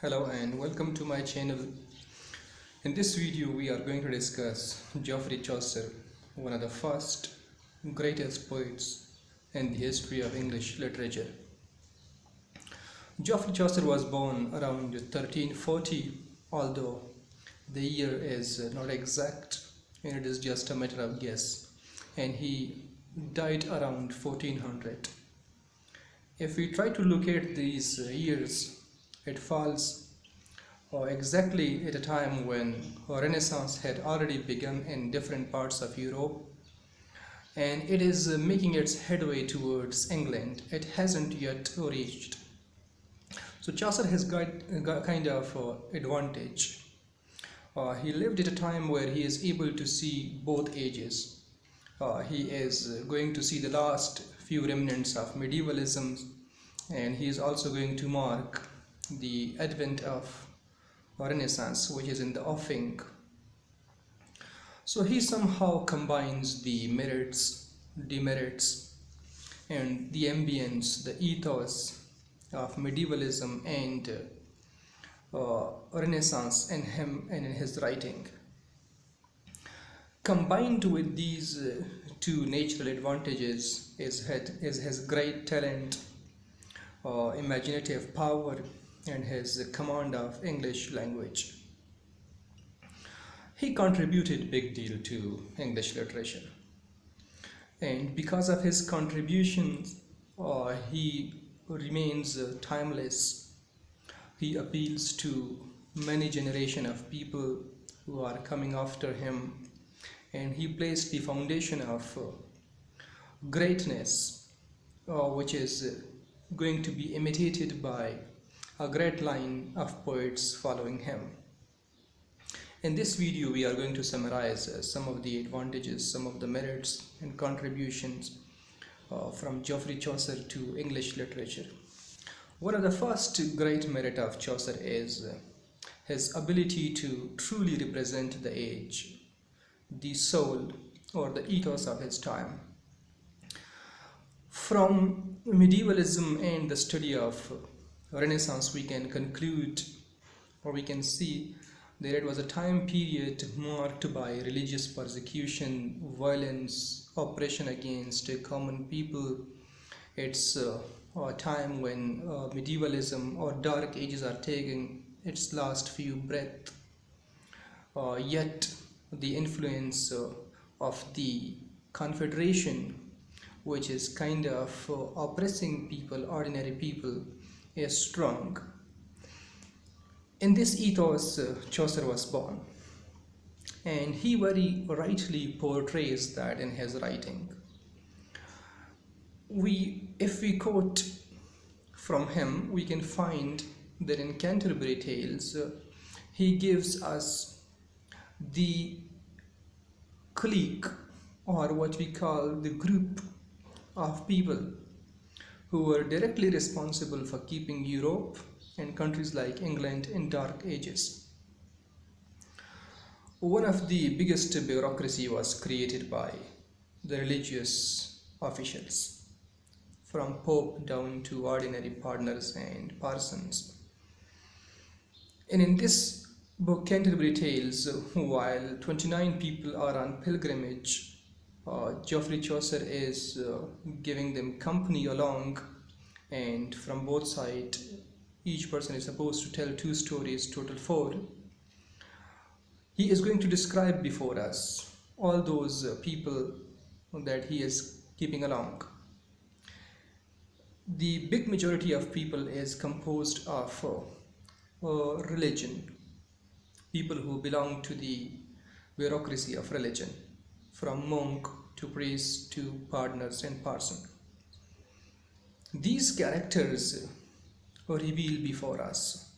Hello and welcome to my channel. In this video we are going to discuss Geoffrey Chaucer, one of the first greatest poets in the history of English literature. Geoffrey Chaucer was born around 1340, although the year is not exact and it is just a matter of guess, and he died around 1400. If we try to look at these years, it falls exactly at a time when Renaissance had already begun in different parts of Europe, and it is making its headway towards England. It hasn't yet reached. So Chaucer has got kind of advantage. He lived at a time where he is able to see both ages. He is going to see the last few remnants of medievalism, and he is also going to mark the advent of Renaissance, which is in the offing. So he somehow combines the merits, demerits, and the ambience, the ethos of medievalism and Renaissance in him and in his writing. Combined with these two natural advantages is his great talent, imaginative power, and his command of English language. He contributed big deal to English literature, and because of his contributions, he remains timeless. He appeals to many generation of people who are coming after him, and he placed the foundation of greatness, which is going to be imitated by a great line of poets following him. In this video we are going to summarize some of the advantages, some of the merits and contributions from Geoffrey Chaucer to English literature. One of the first great merit of Chaucer is his ability to truly represent the age, the soul or the ethos of his time. From medievalism and the study of Renaissance, we can conclude, or we can see, that it was a time period marked by religious persecution, violence, oppression against common people. It's a time when medievalism or dark ages are taking its last few breaths. Yet the influence of the Confederation, which is kind of oppressing people, ordinary people, is strong. In this ethos, Chaucer was born, and he very rightly portrays that in his writing. If we quote from him, we can find that in Canterbury Tales, he gives us the clique, or what we call the group of people who were directly responsible for keeping Europe and countries like England in dark ages. One of the biggest bureaucracy was created by the religious officials, from Pope down to ordinary partners and parsons. And in this book, Canterbury Tales, while 29 people are on pilgrimage, Geoffrey Chaucer is giving them company along, and from both sides each person is supposed to tell 2 stories, total 4. He is going to describe before us all those people that he is keeping along. The big majority of people is composed of religion, people who belong to the bureaucracy of religion, from monk to priest to partners and parson. These characters reveal before us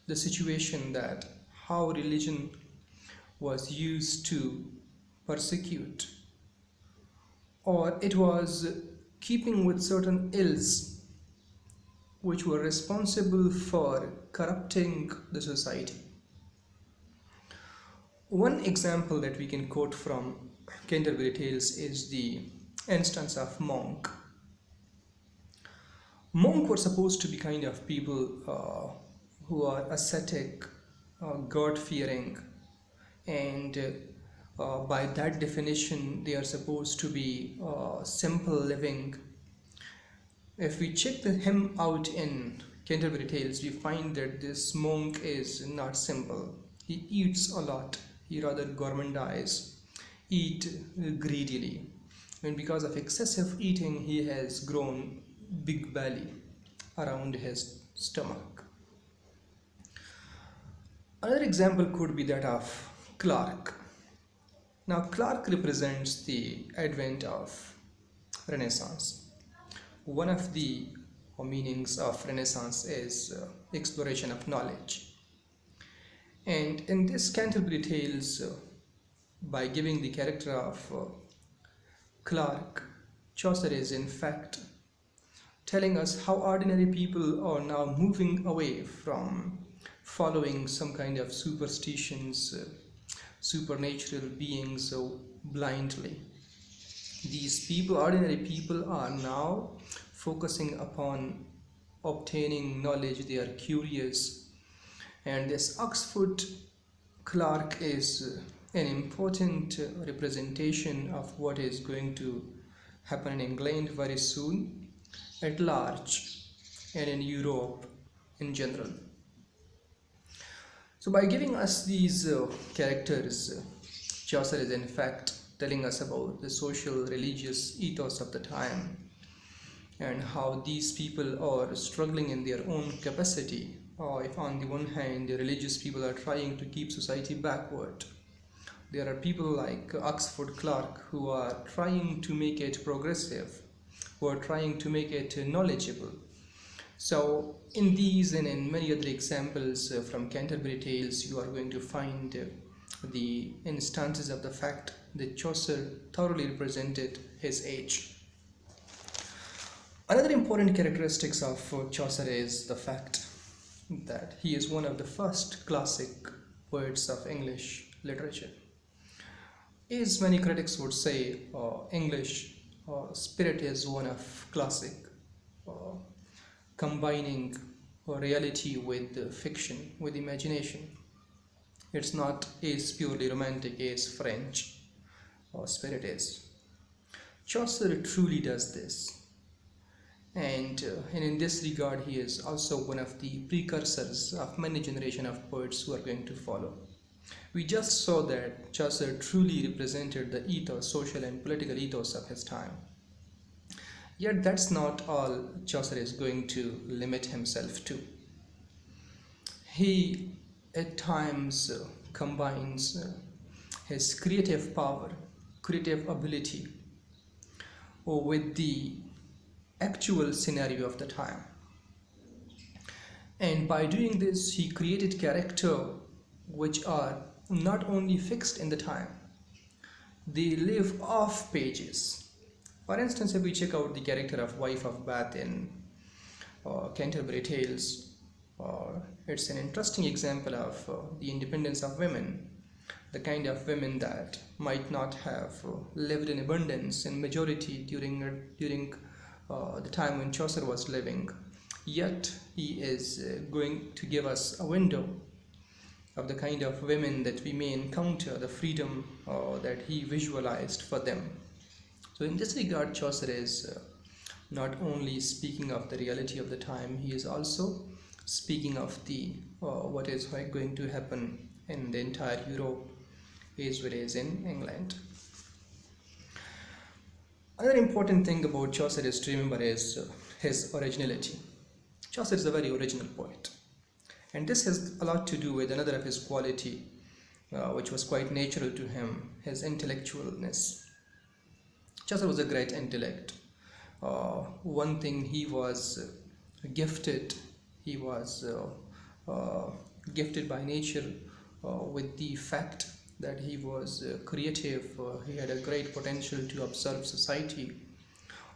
the situation that how religion was used to persecute, or it was keeping with certain ills which were responsible for corrupting the society. One example that we can quote from Canterbury Tales is the instance of monk. Monk were supposed to be kind of people who are ascetic, God-fearing, and by that definition they are supposed to be simple living. If we check him out in Canterbury Tales, we find that this monk is not simple. He eats a lot, he rather gormandize, eat greedily, and because of excessive eating he has grown big belly around his stomach. Another example could be that of Clark. Now Clark represents the advent of Renaissance. One of the meanings of Renaissance is exploration of knowledge. And in this Canterbury Tales, by giving the character of Clark, Chaucer is in fact telling us how ordinary people are now moving away from following some kind of superstitions, supernatural beings so blindly. These people, ordinary people, are now focusing upon obtaining knowledge. They are curious, and this Oxford Clark is an important representation of what is going to happen in England very soon, at large, and in Europe in general. So by giving us these characters, Chaucer is in fact telling us about the social religious ethos of the time and how these people are struggling in their own capacity. If on the one hand the religious people are trying to keep society backward, there are people like Oxford Clark who are trying to make it progressive, who are trying to make it knowledgeable. So in these and in many other examples from Canterbury Tales, you are going to find the instances of the fact that Chaucer thoroughly represented his age. Another important characteristics of Chaucer is the fact that he is one of the first classic poets of English literature. As many critics would say, English spirit is one of classic, combining reality with fiction, with imagination. It's not as purely romantic as French spirit is. Chaucer truly does this, and in this regard he is also one of the precursors of many generation of poets who are going to follow. We just saw that Chaucer truly represented the ethos, social and political ethos of his time. Yet that's not all Chaucer is going to limit himself to. He at times combines his creative power, creative ability with the actual scenario of the time. And by doing this, he created characters which are not only fixed in the time, they live off pages. For instance, if we check out the character of Wife of Bath in Canterbury Tales, it's an interesting example of the independence of women, the kind of women that might not have lived in abundance in majority during the time when Chaucer was living. Yet he is going to give us a window of the kind of women that we may encounter, the freedom that he visualized for them. So in this regard, Chaucer is not only speaking of the reality of the time, he is also speaking of the what is going to happen in the entire Europe as well as in England. Another important thing about Chaucer is to remember is his originality. Chaucer is a very original poet, and this has a lot to do with another of his quality which was quite natural to him, his intellectualness. Chaucer was a great intellect. One thing, he was gifted. He was gifted by nature with the fact that he was creative. He had a great potential to observe society.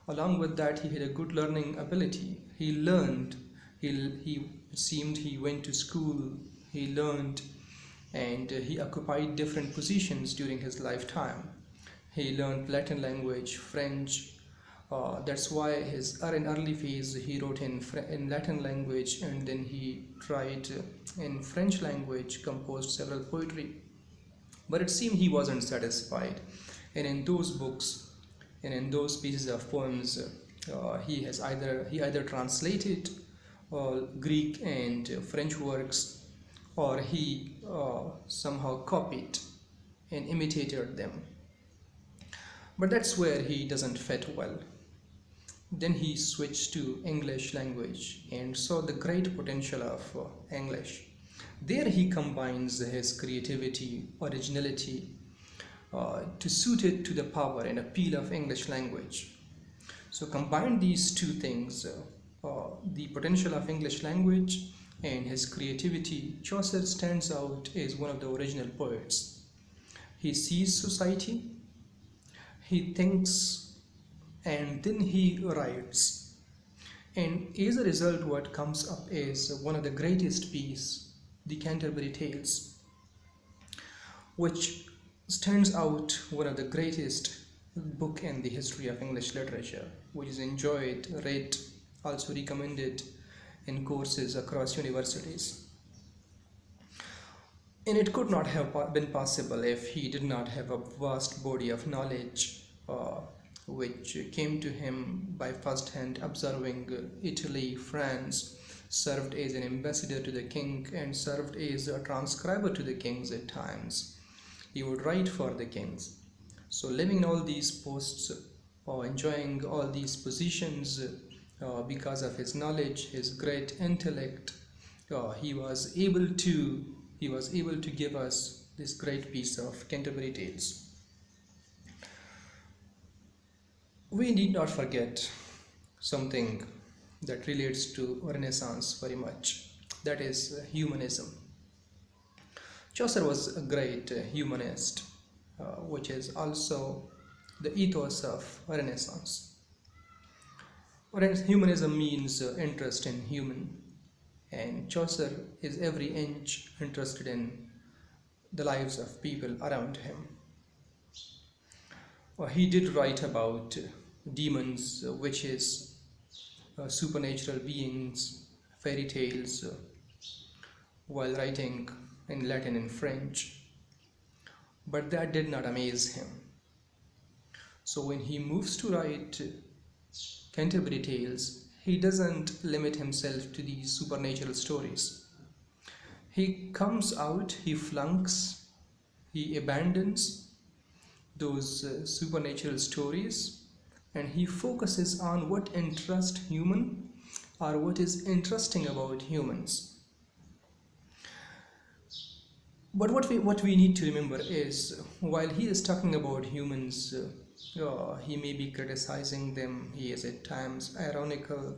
Along with that, he had a good learning ability. He learned. He seemed he went to school. He learned, and he occupied different positions during his lifetime. He learned Latin language, French, That's why in early phase he wrote in Latin language, and then he tried in French language, composed several poetry. But it seemed he wasn't satisfied, and in those books and in those pieces of poems, he either translated Greek and French works, or he somehow copied and imitated them. But that's where he doesn't fit well. Then he switched to English language and saw the great potential of English. There he combines his creativity, originality, to suit it to the power and appeal of English language. So combine these two things, the potential of English language and his creativity. Chaucer stands out as one of the original poets. He sees society, he thinks, and then he writes. And as a result, what comes up is one of the greatest pieces, the Canterbury Tales, which stands out one of the greatest book in the history of English literature, which is enjoyed, read, also recommended in courses across universities. And it could not have been possible if he did not have a vast body of knowledge which came to him by first-hand observing Italy, France, served as an ambassador to the king and served as a transcriber to the kings at times. He would write for the kings. So living in all these posts, enjoying all these positions because of his knowledge, his great intellect, he was able to give us this great piece of Canterbury Tales. We need not forget something that relates to Renaissance very much, that is humanism. Chaucer was a great humanist, which is also the ethos of Renaissance. Humanism means interest in human, and Chaucer is every inch interested in the lives of people around him. He did write about demons, witches, supernatural beings, fairy tales, while writing in Latin and French. But that did not amaze him. So when he moves to write Canterbury Tales, he doesn't limit himself to these supernatural stories. He comes out, he flunks, he abandons those supernatural stories, and he focuses on what interests human, or what is interesting about humans. But what we need to remember is, while he is talking about humans, he may be criticizing them, he is at times ironical,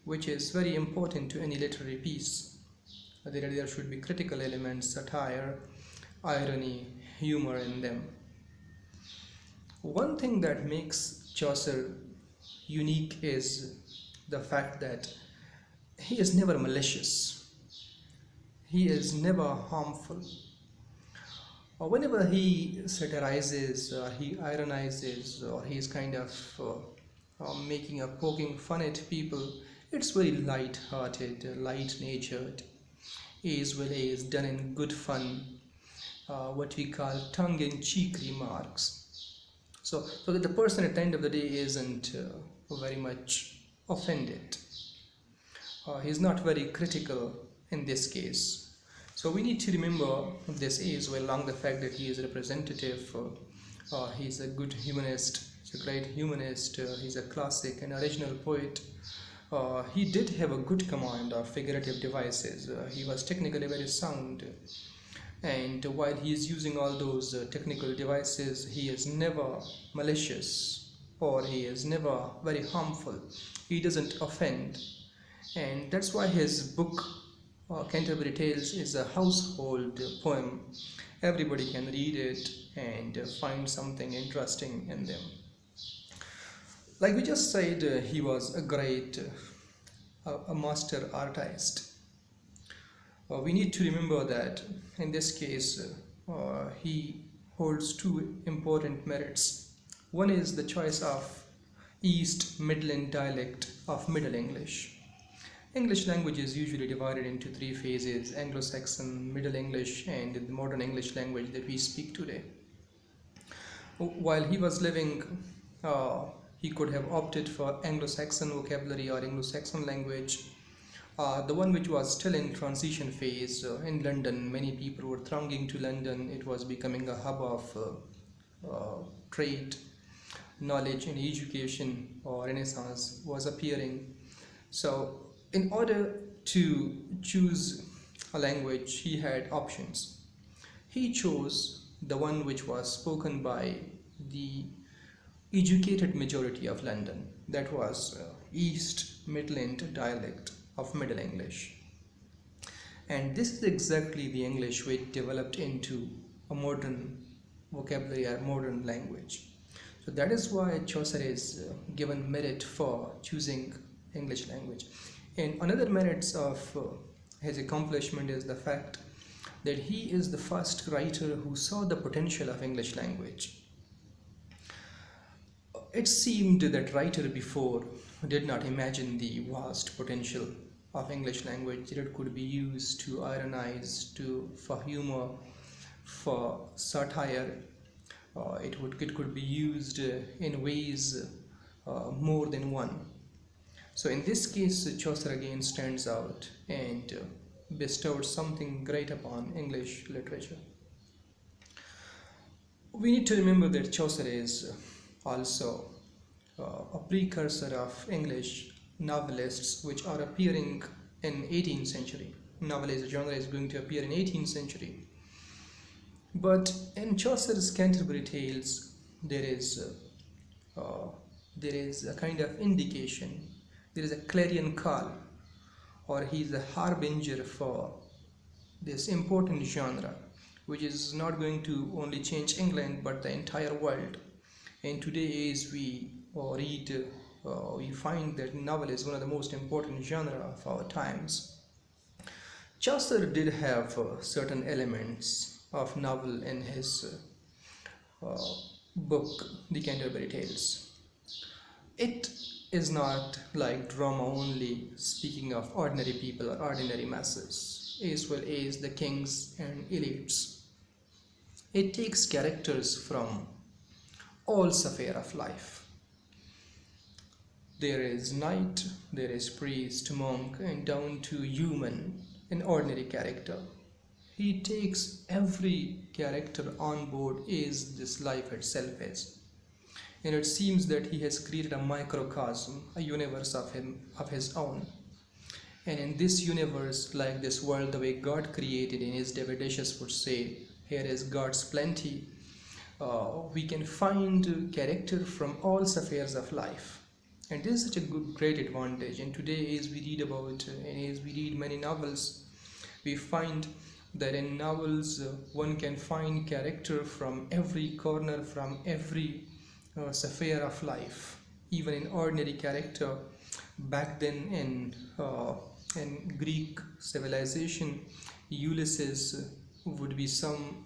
which is very important to any literary piece. There should be critical elements, satire, irony, humor in them. One thing that makes Chaucer unique is the fact that he is never malicious. He is never harmful. Whenever he satirizes, or he ironizes, or he is kind of poking fun at people, it's very light-hearted, light-natured, as well as done in good fun, what we call tongue-in-cheek remarks. So that the person at the end of the day isn't very much offended. He's not very critical in this case. So we need to remember this as well, along the fact that he is representative, he's a good humanist, he's a great humanist, he's a classic and original poet. He did have a good command of figurative devices. He was technically very sound. And while he is using all those technical devices, he is never malicious, or he is never very harmful. He doesn't offend. And that's why his book, Canterbury Tales, is a household poem. Everybody can read it and find something interesting in them. Like we just said, he was a great, a master artist. We need to remember that in this case he holds two important merits. One is the choice of East Midland dialect of Middle English. English language is usually divided into three phases: Anglo-Saxon, Middle English, and the modern English language that we speak today. While he was living, he could have opted for Anglo-Saxon vocabulary or Anglo-Saxon language. The one which was still in transition phase in London. Many people were thronging to London. It was becoming a hub of trade, knowledge and education, or Renaissance was appearing. So in order to choose a language, he had options. He chose the one which was spoken by the educated majority of London, that was East Midland dialect of Middle English. And this is exactly the English which developed into a modern vocabulary or modern language. So that is why Chaucer is given merit for choosing English language. And another merits of his accomplishment is the fact that he is the first writer who saw the potential of English language. It seemed that writer before did not imagine the vast potential of English language, that it could be used to ironize, for humor, for satire. It could be used in ways more than one. So in this case, Chaucer again stands out and bestowed something great upon English literature. We need to remember that Chaucer is also a precursor of English novelists which are appearing in 18th century. Novel as a genre is going to appear in 18th century. But in Chaucer's Canterbury Tales, there is a kind of indication, there is a clarion call, or he is a harbinger for this important genre, which is not going to only change England but the entire world. And today, as we read, we find that novel is one of the most important genre of our times. Chaucer did have certain elements of novel in his book, The Canterbury Tales. It is not like drama only, speaking of ordinary people or ordinary masses, as well as the kings and elites. It takes characters from all spheres of life. There is knight, there is priest, monk, and down to human, an ordinary character. He takes every character on board as this life itself is. And it seems that he has created a microcosm, a universe of his own. And in this universe, like this world, the way God created, and as David Dishes would say, here is God's plenty. We can find character from all spheres of life. And this is such a great advantage. And today, as we read about, and as we read many novels, we find that in novels, one can find character from every corner, from every sphere of life. Even in ordinary character, back then in Greek civilization, Ulysses would be some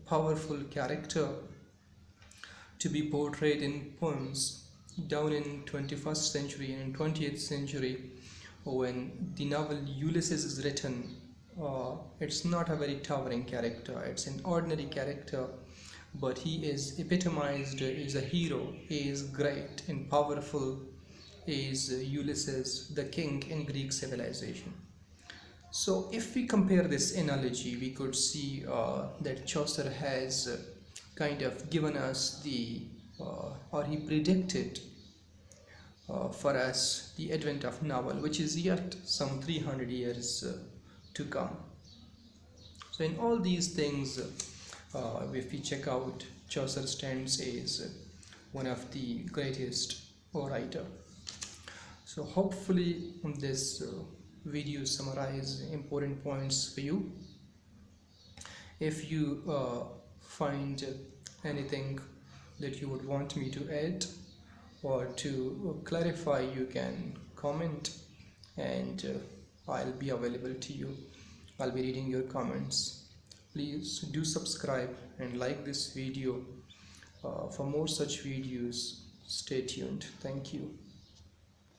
powerful character to be portrayed in poems. Down in 21st century and 20th century, when the novel Ulysses is written, it's not a very towering character, it's an ordinary character, but he is epitomized as a hero. He is great and powerful as Ulysses, the king in Greek civilization. So if we compare this analogy, we could see that Chaucer has kind of given us or he predicted for us the advent of novel, which is yet some 300 years to come. So in all these things, if we check out, Chaucer stands as one of the greatest writer. So hopefully this video summarize important points for you. If you find anything that you would want me to add or to clarify, you can comment, and I'll be available to you. I'll be reading your comments. Please do subscribe and like this video for more such videos, Stay tuned. Thank you.